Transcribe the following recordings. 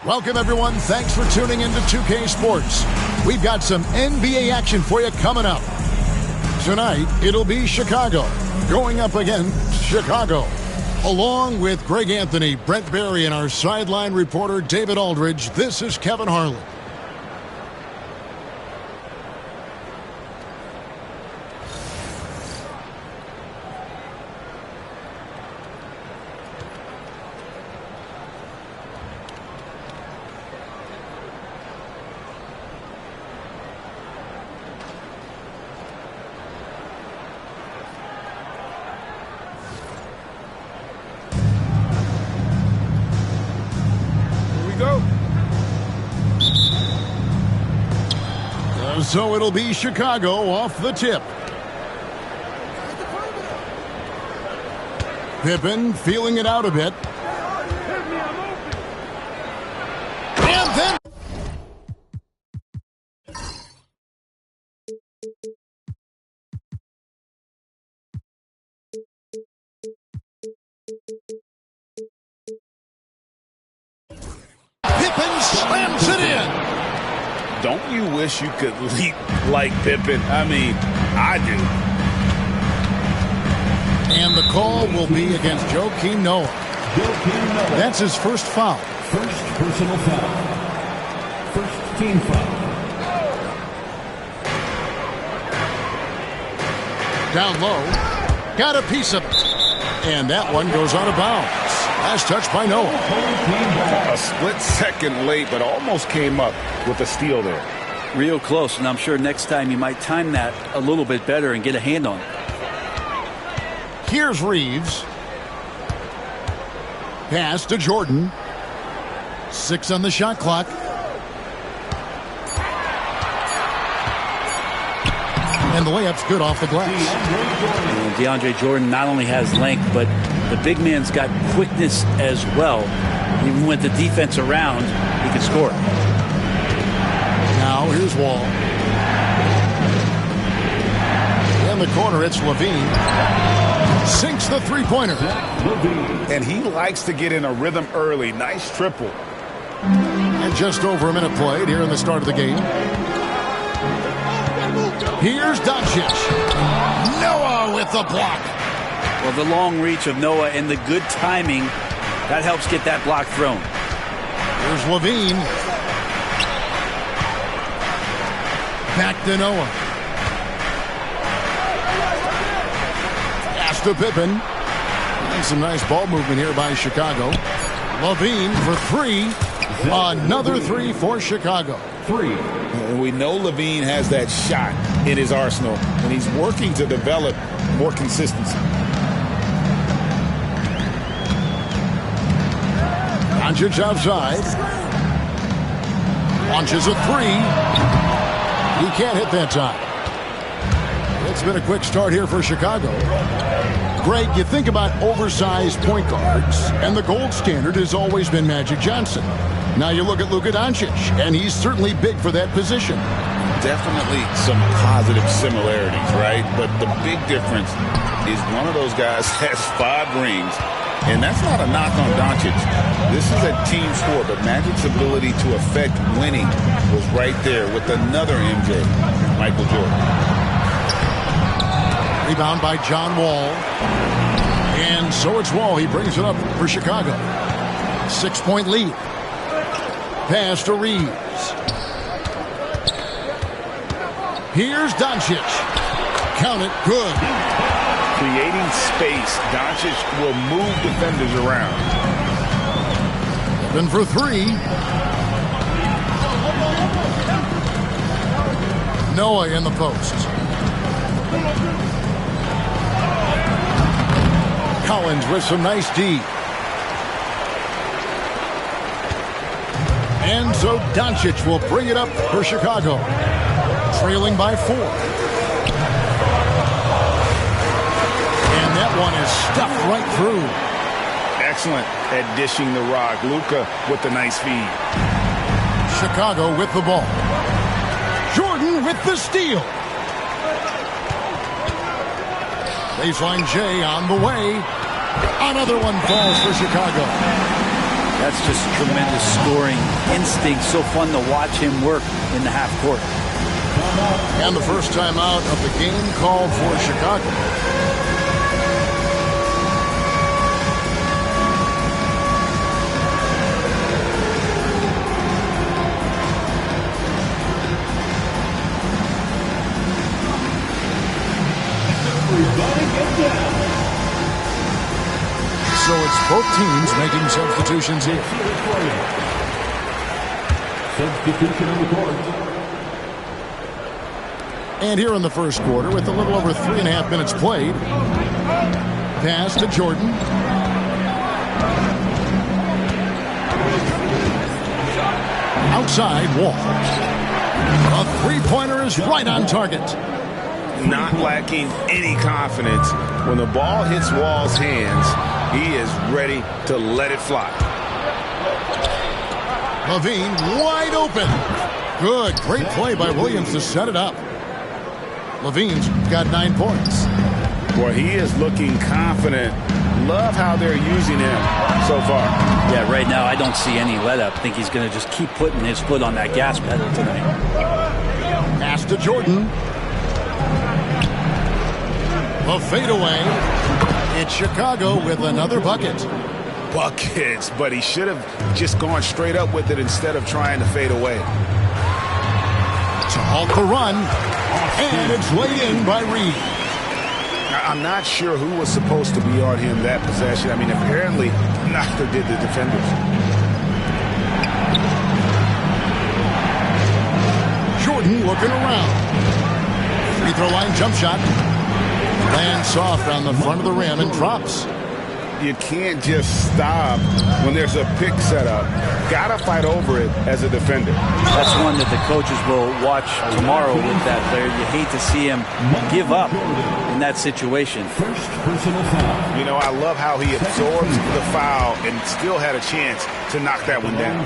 Welcome, everyone. Thanks for tuning into 2K Sports. We've got some NBA action for you coming up. Tonight, it'll be Chicago going up against Chicago. Along with Greg Anthony, Brent Barry, and our sideline reporter, David Aldridge, this is Kevin Harlan. So it'll be Chicago off the tip. Pippen feeling it out a bit. And then Pippen slams it in. Don't you wish you could leap like Pippen? I mean, I do. And the call will be against Joakim Noah. That's his first foul. First personal foul. First team foul. Down low. Got a piece of it. And that one goes out of bounds. Last touch by Noah. A split second late, but almost came up with a steal there. Real close, and I'm sure next time you might time that a little bit better and get a hand on it. Here's Reeves. Pass to Jordan. 6 on the shot clock. And the layup's good off the glass. And DeAndre Jordan not only has length, but the big man's got quickness as well. Even with the defense around, he can score. Now here's Wall. In the corner, it's Levine. Sinks the three-pointer. And he likes to get in a rhythm early. Nice triple. And just over a minute played here in the start of the game. Here's Doncic. Noah with the block. Well, the long reach of Noah and the good timing, that helps get that block thrown. Here's Levine. Back to Noah. Pass to Pippen. And some nice ball movement here by Chicago. Levine for 3. Another 3 for Chicago. 3. And we know Levine has that shot in his arsenal, and he's working to develop more consistency. Doncic outside. Launches a 3. He can't hit that time. It's been a quick start here for Chicago. Greg, you think about oversized point guards, and the gold standard has always been Magic Johnson. Now you look at Luka Doncic, and he's certainly big for that position. Definitely some positive similarities, right? But the big difference is one of those guys has 5 rings, and that's not a knock on Doncic. This is a team sport, but Magic's ability to affect winning was right there with another MJ, Michael Jordan. Rebound by John Wall. And so it's Wall. He brings it up for Chicago. 6-point lead. Pass to Reeves. Here's Doncic. Count it. Good. Creating space, Doncic will move defenders around. Then for 3. Noah in the post. Collins with some nice D. And so Doncic will bring it up for Chicago. Trailing by 4. And that one is stuffed right through. Excellent at dishing the rock. Luka with the nice feed. Chicago with the ball. Jordan with the steal. Baseline J on the way. Another one falls for Chicago. That's just tremendous scoring instinct. So fun to watch him work in the half court. And the first time out of the game called for Chicago. So it's both teams making substitutions here. Substitution on the court. And here in the first quarter, with a little over 3.5 minutes played, pass to Jordan. Outside, Wall. A three-pointer is right on target. Not lacking any confidence. When the ball hits Wall's hands, he is ready to let it fly. Levine wide open. Good, great play by Williams to set it up. Levine's got 9 points. Well, he is looking confident. Love how they're using him so far. Yeah, right now I don't see any let up. I think he's going to just keep putting his foot on that gas pedal tonight. Pass to Jordan. The fadeaway. It's Chicago with another bucket. Buckets, but he should have just gone straight up with it instead of trying to fade away. To halt the run. And it's laid in by Reed. I'm not sure who was supposed to be on him that possession. I mean, apparently neither did the defenders. Jordan looking around. Free throw line jump shot. Lands soft on the front of the rim and drops. You can't just stop when there's a pick set up. Gotta fight over it as a defender. That's one that the coaches will watch tomorrow with that player. You hate to see him give up in that situation. First personal foul. You know, I love how he absorbs the foul and still had a chance to knock that one down.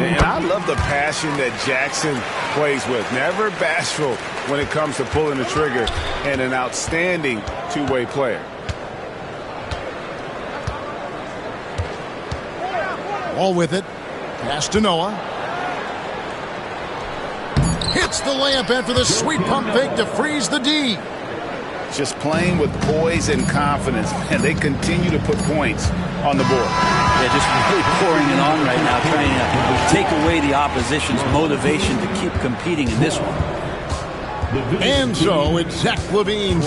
And I love the passion that Jackson plays with. Never bashful when it comes to pulling the trigger, and an outstanding two-way player. All with it. Pass to Noah. Hits the layup after the sweet pump fake to freeze the D. Just playing with poise and confidence, and they continue to put points on the board. Yeah, just really pouring it on right now, trying to take away the opposition's motivation to keep competing in this one. And so it's Zach LaVine.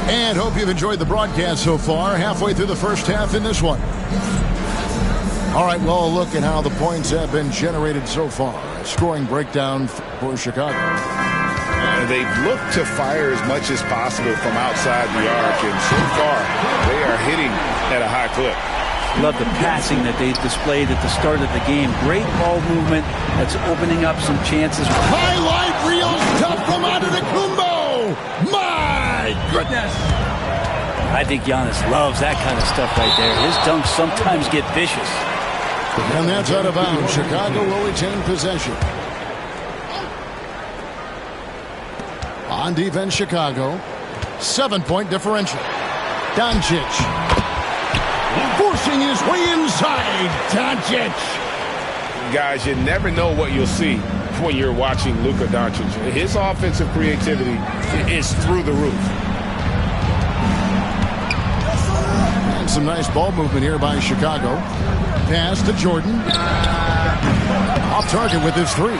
And hope you've enjoyed the broadcast so far. Halfway through the first half in this one. All right, well, look at how the points have been generated so far. Scoring breakdown for Chicago. They've looked to fire as much as possible from outside the arc, and so far they are hitting at a high clip. Love the passing that they displayed at the start of the game. Great ball movement that's opening up some chances. Highlight reel stuff from Antetokounmpo. My goodness. I think Giannis loves that kind of stuff right there. His dunks sometimes get vicious. And that's out of bounds. Chicago will retain possession. On defense, Chicago. 7-point differential. Doncic. Forcing his way inside. Doncic. Guys, you never know what you'll see when you're watching Luka Doncic. His offensive creativity is through the roof. And some nice ball movement here by Chicago. Pass to Jordan. Off target with his three.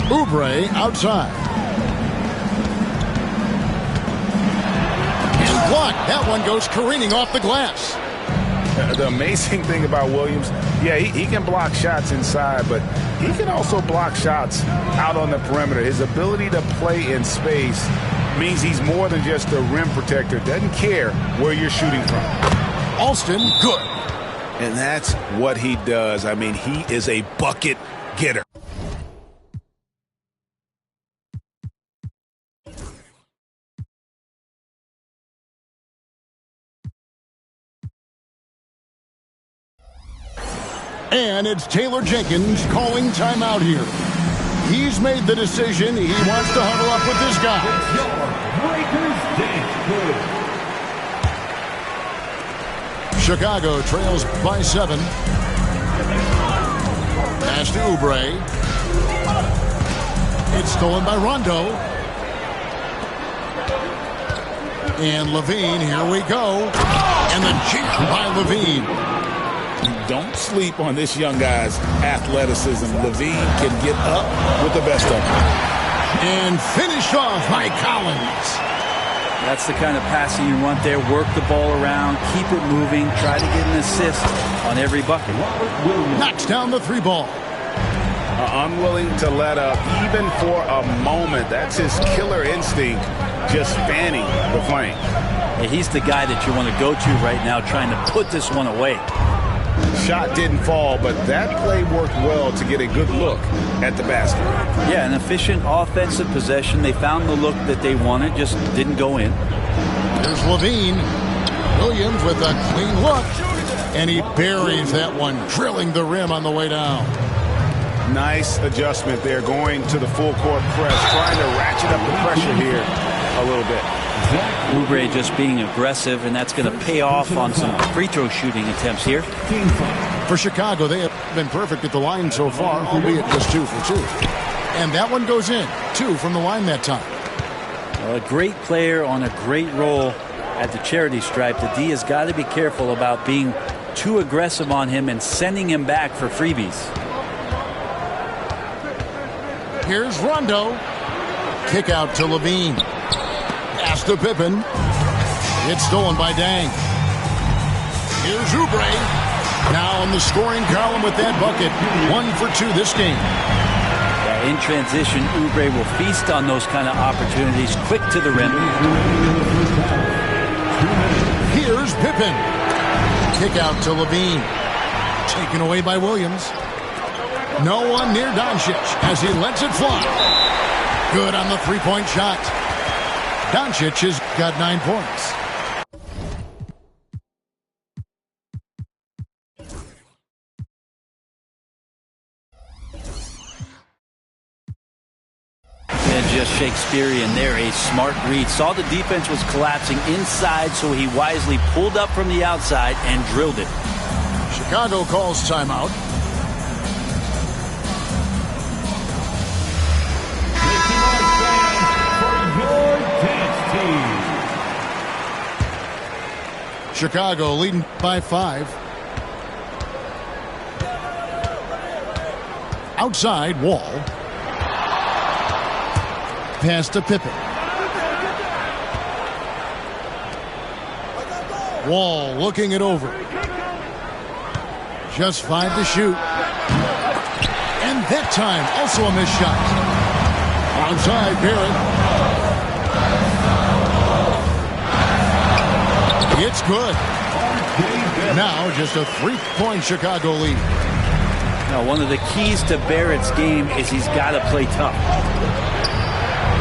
Oubre outside. And blocked. That one goes careening off the glass. The amazing thing about Williams, yeah, he can block shots inside, but he can also block shots out on the perimeter. His ability to play in space means he's more than just a rim protector. Doesn't care where you're shooting from. Alston, good. And that's what he does. I mean, he is a bucket getter. And it's Taylor Jenkins calling timeout here. He's made the decision. He wants to huddle up with this guy. Chicago trails by 7. Pass to Oubre. It's stolen by Rondo. And Levine, here we go. And the jam by Levine. Don't sleep on this young guy's athleticism. Levine can get up with the best of them. And finished off by Collins. That's the kind of passing you want there. Work the ball around, keep it moving, try to get an assist on every bucket. Knocks down the 3 ball. Unwilling to let up even for a moment. That's his killer instinct, just fanning the flame. Yeah, he's the guy that you want to go to right now, trying to put this one away. Shot didn't fall, but that play worked well to get a good look at the basket. Yeah, an efficient offensive possession. They found the look that they wanted, just didn't go in. There's Levine. Williams with a clean look. And he buries that one, drilling the rim on the way down. Nice adjustment there, going to the full court press, trying to ratchet up the pressure here a little bit. Oubre just being aggressive, and that's going to pay off on some free throw shooting attempts here. For Chicago, they have been perfect at the line so far, albeit just 2 for 2. And that one goes in. 2 from the line that time. A great player on a great role at the charity stripe. The D has got to be careful about being too aggressive on him and sending him back for freebies. Here's Rondo. Kick out to Levine. Pass to Pippen. It's stolen by Dang. Here's Oubre. Now in the scoring column with that bucket. 1 for 2 this game. Yeah, in transition, Oubre will feast on those kind of opportunities. Quick to the rim. Here's Pippen. Kick out to Levine. Taken away by Williams. No one near Doncic as he lets it fly. Good on the 3-point shot. Doncic has got 9 points. And just Shakespearean there, a smart read. Saw the defense was collapsing inside, so he wisely pulled up from the outside and drilled it. Chicago calls timeout. Chicago leading by 5. Outside, Wall. Pass to Pippen. Wall looking it over. Just 5 to shoot. And that time, also a missed shot. Outside, Barrett. It's good. Now just a 3-point Chicago lead. Now, one of the keys to Barrett's game is he's got to play tough.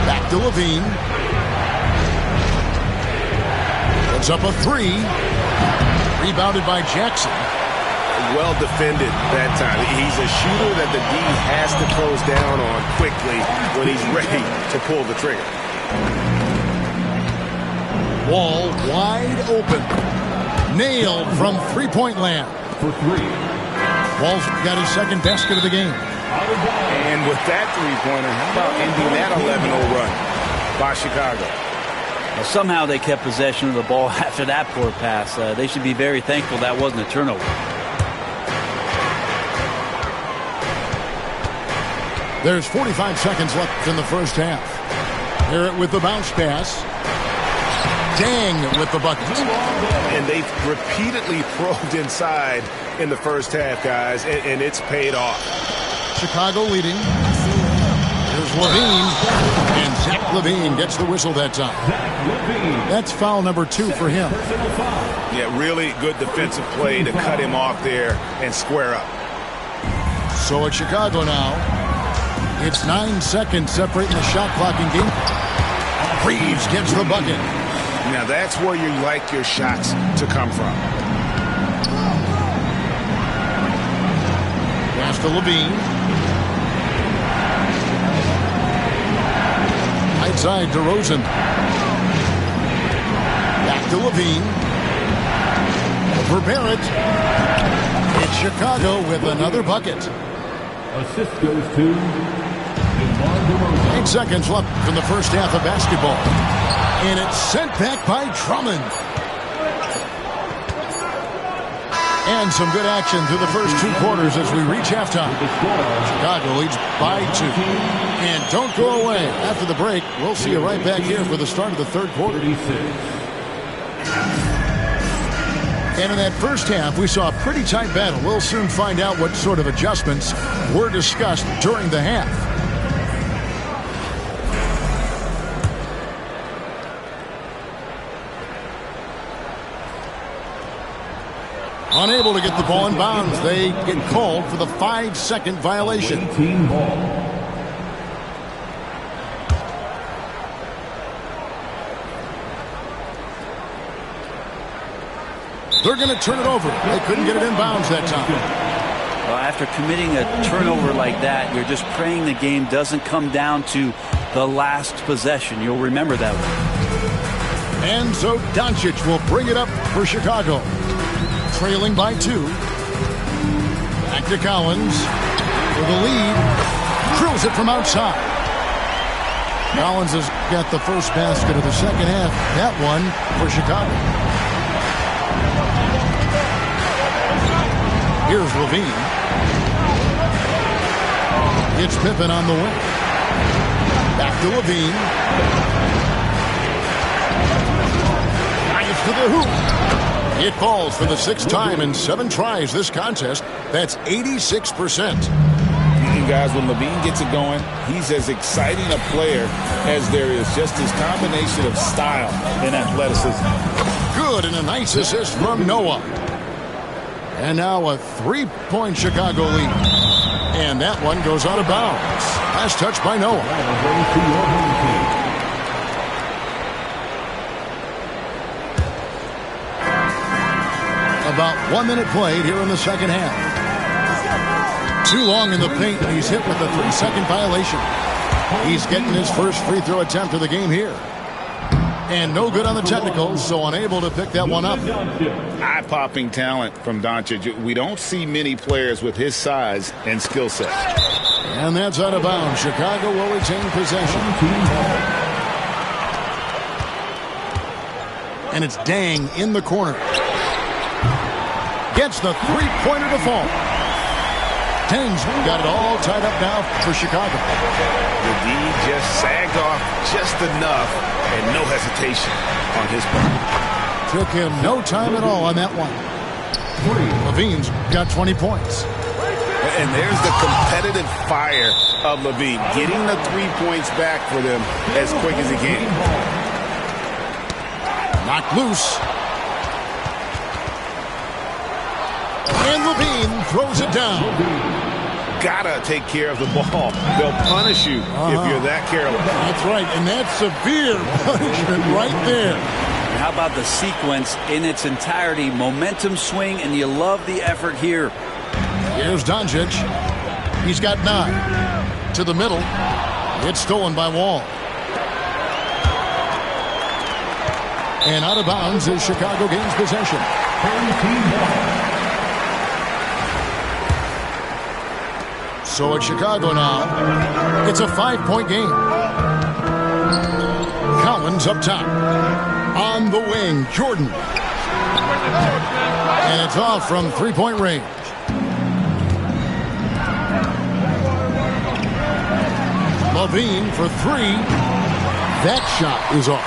Back to Levine. Puts up a 3. Rebounded by Jackson. Well defended that time. He's a shooter that the D has to close down on quickly when he's ready to pull the trigger. Wall wide open. Nailed from 3-point land. For 3. Wall's got his 2nd basket of the game. And with that 3-pointer, how about ending that 11-0 run by Chicago? Well, somehow they kept possession of the ball after that poor pass. They should be very thankful that wasn't a turnover. There's 45 seconds left in the first half. Barrett with the bounce pass. Dang with the bucket. And they've repeatedly probed inside in the first half, guys, and it's paid off. Chicago leading. Here's Levine. And Zach Levine gets the whistle that time. That's foul number 2 for him. Yeah, really good defensive play to cut him off there and square up. So it's Chicago now. It's 9 seconds separating the shot clock in game. Reeves gets the bucket. Now that's where you like your shots to come from. Pass to Levine. Right side to Rosen. Back to Levine. For Barrett. It's Chicago with another bucket. Assist goes to DeMar DeRozan. 8 seconds left in the first half of basketball. And it's sent back by Drummond. And some good action through the first 2 quarters as we reach halftime. Chicago leads by 2. And don't go away. After the break, we'll see you right back here for the start of the third quarter. 36. And in that first half, we saw a pretty tight battle. We'll soon find out what sort of adjustments were discussed during the half. Unable to get the ball in bounds. They get called for the 5-second violation. Team ball. They're going to turn it over. They couldn't get it in bounds that time. Well, after committing a turnover like that, you're just praying the game doesn't come down to the last possession. You'll remember that one. And so Doncic will bring it up for Chicago. Trailing by 2. Back to Collins for the lead. Drills it from outside. Collins has got the first basket of the second half. That one for Chicago. Here's Levine. It's Pippen on the wing. Back to Levine. Drives to the hoop. It falls for the 6th time in 7 tries this contest. That's 86%. Guys, when Levine gets it going, he's as exciting a player as there is. Just his combination of style and athleticism. Good, and a nice assist from Noah. And now a 3-point Chicago lead. And that one goes out of bounds. Last touch by Noah. About 1 minute played here in the second half. Too long in the paint, and he's hit with a 3-second violation. He's getting his first free throw attempt of the game here. And no good on the technicals, so unable to pick that one up. Eye-popping talent from Doncic. We don't see many players with his size and skill set. And that's out of bounds. Chicago will retain possession. And it's Dang in the corner. Gets the 3-pointer to fall. Dang's got it all tied up now for Chicago. The D just sagged off just enough and no hesitation on his part. Took him no time at all on that one. Levine's got 20 points. And there's the competitive fire of Levine, getting the 3 points back for them as quick as he can. Knocked loose. And Levine throws it down. Gotta take care of the ball. They'll punish you if you're that careless. That's right, and that's severe punishment right there. And how about the sequence in its entirety? Momentum swing, and you love the effort here. Here's Doncic. He's got 9. To the middle. It's stolen by Wall. And out of bounds as Chicago gains possession. So at Chicago now, it's a 5-point game. Collins up top. On the wing, Jordan. And it's off from 3-point range. Levine for 3. That shot is off.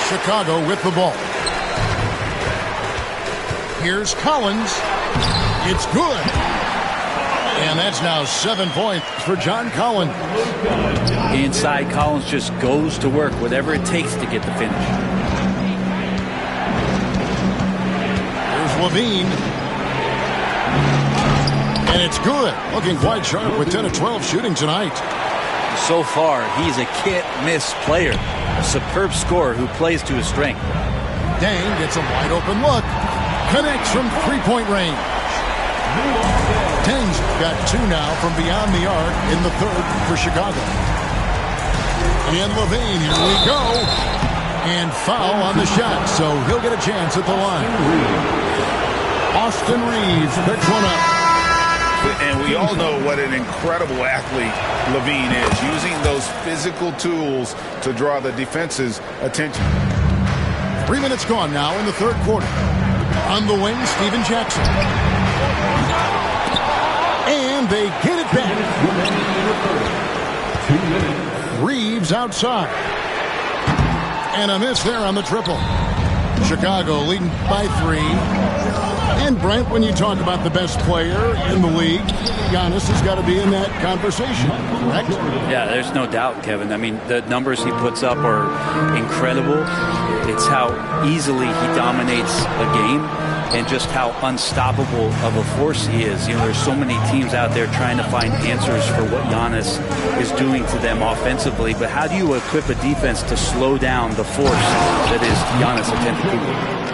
Chicago with the ball. Here's Collins. It's good. And that's now 7 points for John Collins. Inside, Collins just goes to work, whatever it takes to get the finish. Here's Levine. And it's good. Looking quite sharp with 10 of 12 shooting tonight. So far, he's a can't-miss player. A superb scorer who plays to his strength. Dang gets a wide-open look. Connects from 3-point range. Teng's got 2 now from beyond the arc in the third for Chicago. And LaVine, here we go. And foul on the shot, so he'll get a chance at the line. Austin Reeves picks one up. And we all know what an incredible athlete LaVine is, using those physical tools to draw the defense's attention. 3 minutes gone now in the third quarter. On the wing, Steven Jackson. And they get it back. Reeves outside. And a miss there on the triple. Chicago leading by 3. And Brent, when you talk about the best player in the league, Giannis has got to be in that conversation, correct? Yeah, there's no doubt, Kevin. I mean, the numbers he puts up are incredible. It's how easily he dominates a game and just how unstoppable of a force he is. You know, there's so many teams out there trying to find answers for what Giannis is doing to them offensively, but how do you equip a defense to slow down the force that is Giannis Antetokounmpo?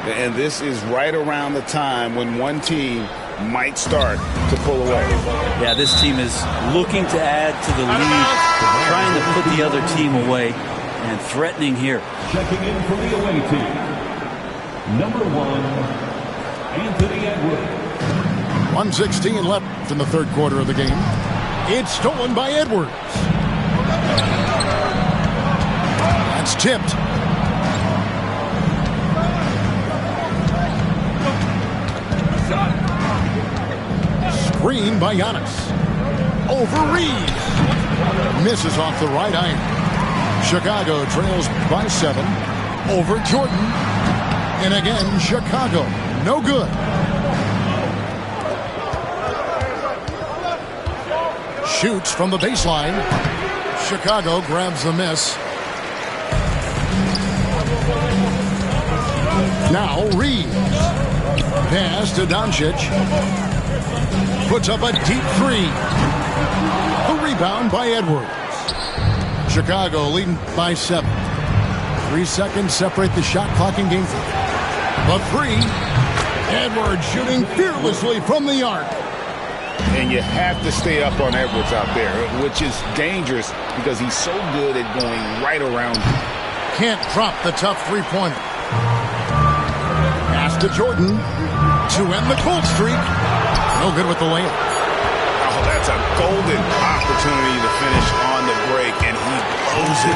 And this is right around the time when one team might start to pull away. Yeah, this team is looking to add to the lead, trying to put the other team away, and threatening here. Checking in for the away team, number 1, Anthony Edwards. 1:16 left in the third quarter of the game. It's stolen by Edwards. That's tipped. Screen by Giannis. Over Reeves. Misses off the right iron. Chicago trails by 7. Over Jordan. And again, Chicago. No good. Shoots from the baseline. Chicago grabs the miss. Now Reeves. Pass to Doncic. Puts up a deep 3. The rebound by Edwards. Chicago leading by 7. 3 seconds separate the shot clock in game 3. The 3. Edwards shooting fearlessly from the arc. And you have to stay up on Edwards out there, which is dangerous because he's so good at going right around you. Can't drop the tough three-pointer. Pass to Jordan to end the cold streak. No good with the layup. Oh, that's a golden opportunity to finish on the break, and he blows it.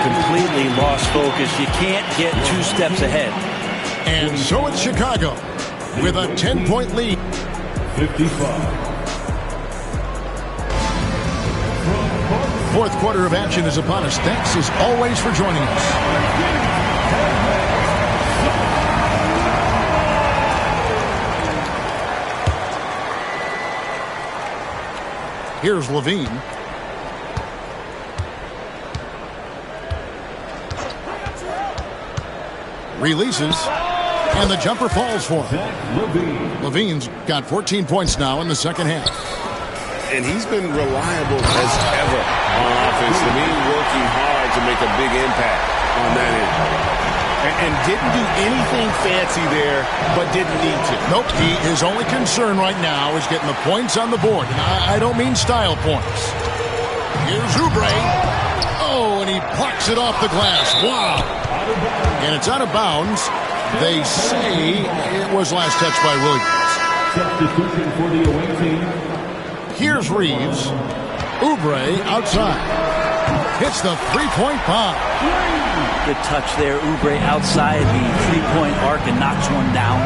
Completely lost focus. You can't get 2 steps ahead. And so it's Chicago with a 10-point lead. 55. Fourth quarter of action is upon us. Thanks as always for joining us. Here's LaVine. Releases. And the jumper falls for him. LaVine's got 14 points now in the second half. And he's been reliable as ever on offense. To me, working hard to make a big impact on that end. And didn't do anything fancy there, but didn't need to. Nope, his only concern right now is getting the points on the board. And I don't mean style points. Here's Oubre. Oh, and he plucks it off the glass. Wow. And it's out of bounds. They say it was last touched by Williams. Substitution for the away team. Here's Reeves. Oubre outside. Hits the three-point bomb. Good touch there. Oubre outside the three-point arc and knocks one down.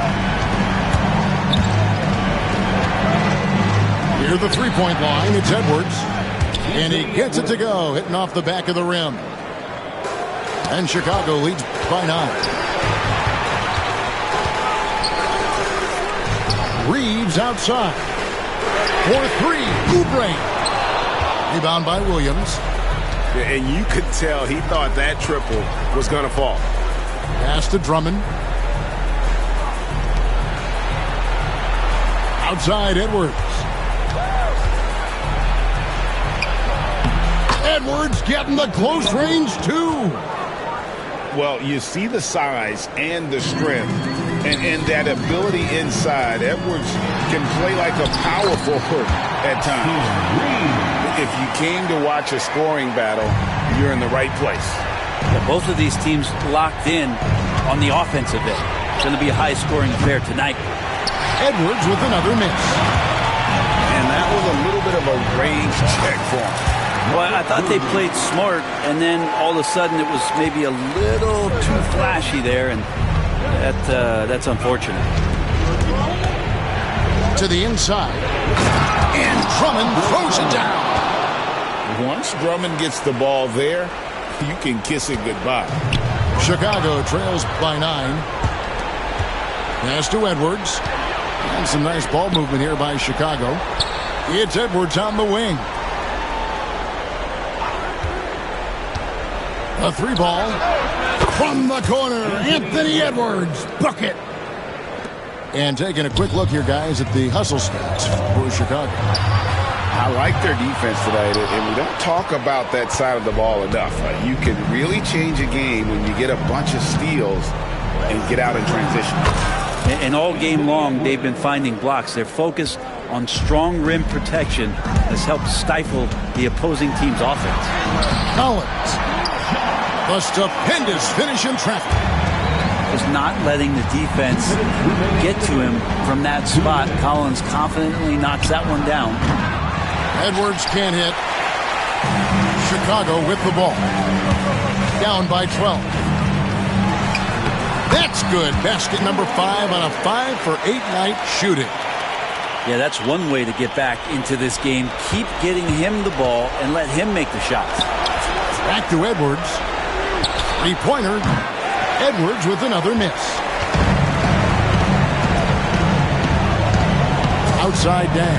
Near the three-point line, it's Edwards. And he gets it to go, hitting off the back of the rim. And Chicago leads by 9. Reeves outside. For 3, Oubre. Rebound by Williams. And you could tell he thought that triple was going to fall. Pass to Drummond. Outside Edwards. Edwards getting the close range too. Well, you see the size and the strength, And that ability inside, Edwards can play like a power forward at times. If you came to watch a scoring battle, you're in the right place. Yeah, both of these teams locked in on the offensive end. It's going to be a high-scoring affair tonight. Edwards with another miss. And that was a little bit of a range check for him. Well, I thought they played smart, and then all of a sudden it was maybe a little too flashy there, and that's unfortunate. To the inside. And Drummond throws it down. Once Drummond gets the ball there, you can kiss it goodbye. Chicago trails by 9. Pass to Edwards. And some nice ball movement here by Chicago. It's Edwards on the wing. A 3-ball from the corner. Anthony Edwards. Bucket. And taking a quick look here, guys, at the hustle stats for Chicago. I like their defense tonight, and we don't talk about that side of the ball enough. You can really change a game when you get a bunch of steals and get out in transition. And all game long, they've been finding blocks. Their focus on strong rim protection has helped stifle the opposing team's offense. Collins. The stupendous finish in traffic. Was not letting the defense get to him from that spot. Collins confidently knocks that one down. Edwards can't hit. Chicago with the ball. Down by 12. That's good. Basket number 5 on a 5-for-8 night shooting. Yeah, that's one way to get back into this game. Keep getting him the ball and let him make the shots. Back to Edwards. 3-pointer. Edwards with another miss. Outside Dan.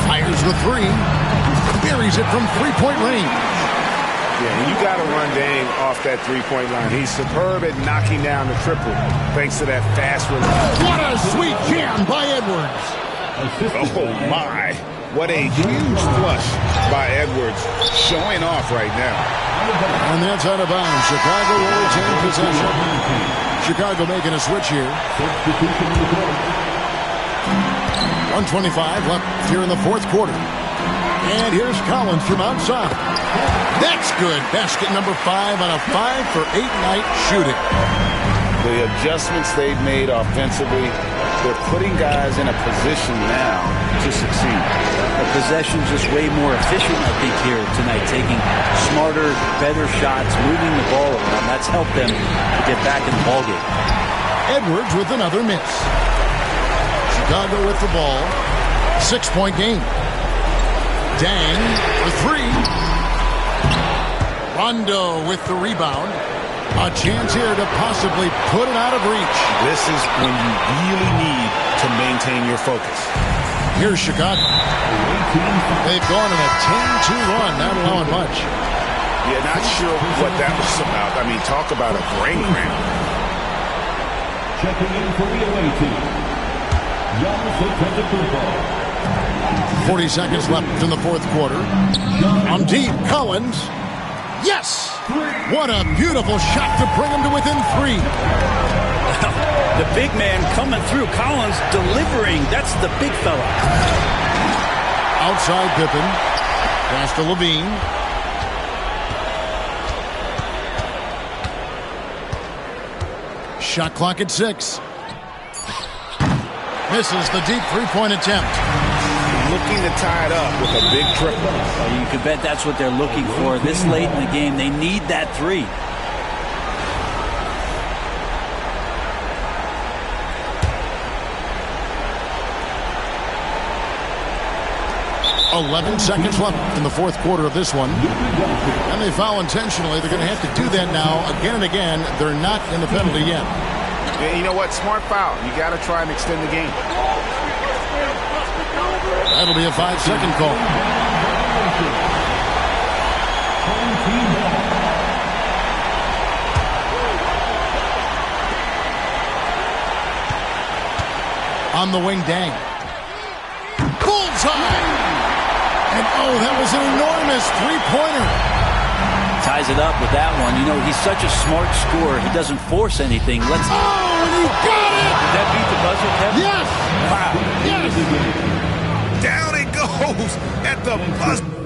Fires the 3. Buries it from 3-point range. Yeah, and you got to run Dame off that 3-point line. He's superb at knocking down the triple thanks to that fast release. What a sweet jam by Edwards. Oh, my. What a huge flush by Edwards, showing off right now. And that's out of bounds. Chicago will retain possession. Chicago making a switch here. 1:25 left here in the fourth quarter. And here's Collins from outside. That's good. Basket number 5 on a 5-for-8 night shooting. The adjustments they've made offensively, they're putting guys in a position now to succeed. The possession's just way more efficient, I think, here tonight. Taking smarter, better shots, moving the ball around. That's helped them to get back in the ballgame. Edwards with another miss. Chicago with the ball. 6-point game. Dang for 3. Rondo with the rebound. A chance here to possibly put it out of reach. This is when you really need to maintain your focus. Here's Chicago. They've gone on a 10-2 run, not allowing much. Yeah, not sure what that was about. I mean, talk about a brain cramp. Checking in for the away team, Giannis Antetokounmpo. 40 seconds left in the fourth quarter. On deep, Collins. Yes! What a beautiful shot to bring him to within 3. The big man coming through. Collins delivering. That's the big fella. Outside Pippen. Pass to Levine. Shot clock at 6. Misses the deep 3-point attempt. Looking to tie it up with a big triple. Well, you can bet that's what they're looking for. This late in the game, they need that 3. 11 seconds left in the fourth quarter of this one. And they foul intentionally. They're going to have to do that now again and again. They're not in the penalty yet. Yeah, you know what? Smart foul. You got to try and extend the game. That'll be a 5-second call. On the wing, Dang. Bullseye! And oh, that was an enormous 3-pointer. Ties ties it up with that one. You know, he's such a smart scorer. He doesn't force anything. And he got it! Did that beat the buzzer, Kevin? Yes! Wow. Yes! Down it goes at the buzzer.